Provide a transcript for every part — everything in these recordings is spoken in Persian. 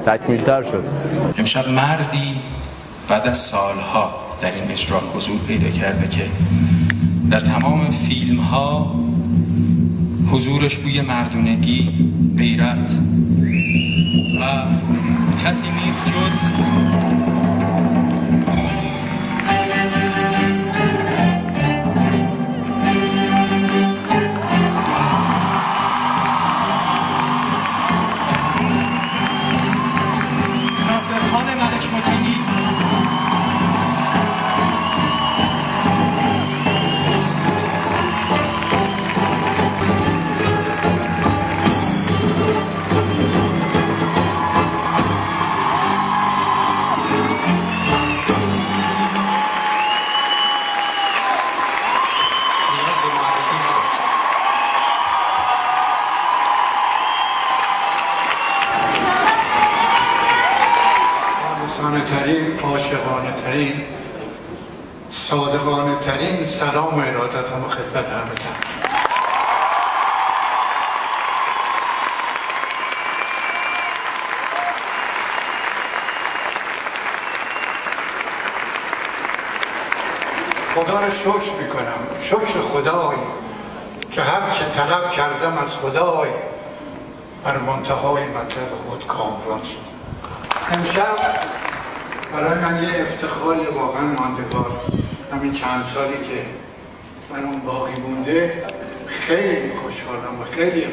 تکمیل‌تر شد. امشب مردی بعد از سالها در این اجرا حضور پیدا کرده که در تمام فیلم‌ها حضورش بوی مردونگی، غیرت و کسی نیست جز ناصرخان ملک مطیعی. ترین، عاشقانه ترین، صادقانه ترین سلام و ارادتم و خدمت همتون. خدا را شکر میکنم، شکر خدای که هرچه طلب کردم از خدای بر منتهای مطلب خود کامران شد. امشب برای من یه افتخار واقعا ماندگار، همین چند سالی که برام باقی مونده خیلی خوشحالم و خیلی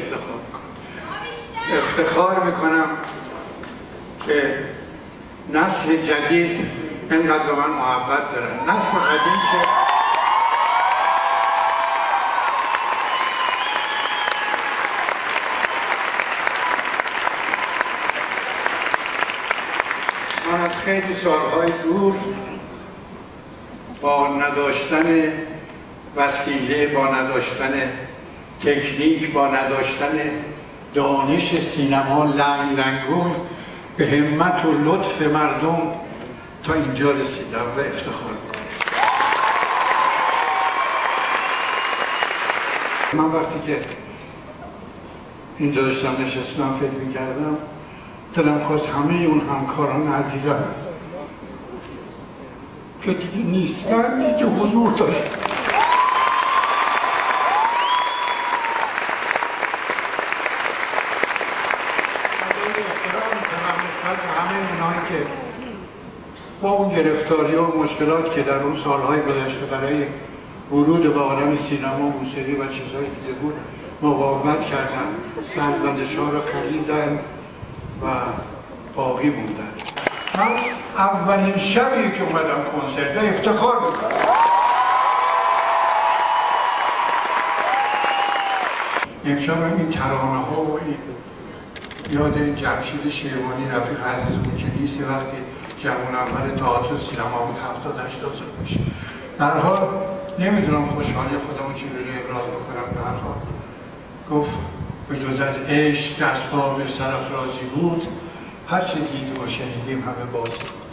افتخار میکنم که نسل جدید اینقدر به من محبت دارن. نسل قدیم که من از خیلی سالهای دور با نداشتن وسیله، با نداشتن تکنیک، با نداشتن دانش سینما لنگون به همت و لطف مردم تا اینجا رسیدم و افتخار میکنم. من وقتی که اینجا داشتم نشستم فکر میکردم دلم خواست همه اون همکاران عزیزم که دیگه نیستن اینجا حضور داشت. احترام میکنم نسبت به همه اونایی که با اون گرفتاری و مشکلات که در اون سالهای گذشته برای ورود به عالم سینما، موسیقی و چیزهای دیگه بود مقاومت کردن، سرزنش‌ها رو خریدن و باقی موندن. من اولین شبی که اومدم کنسرت افتخار میکنم. امشب این ترانه ها و این یاد این جمشید شیروانی رفیق عزیزمون که نیست، وقتی جوان اول تئاتر سینما بود 70-80 سال پیش. در حال نمیدونم خوشحالی خودمون چجوری ابراز بکنم. به هر حال گفت به جز از عشق که اسباب سرافرازی بود هر چه دیدیم و شنیدیم همه باز بود.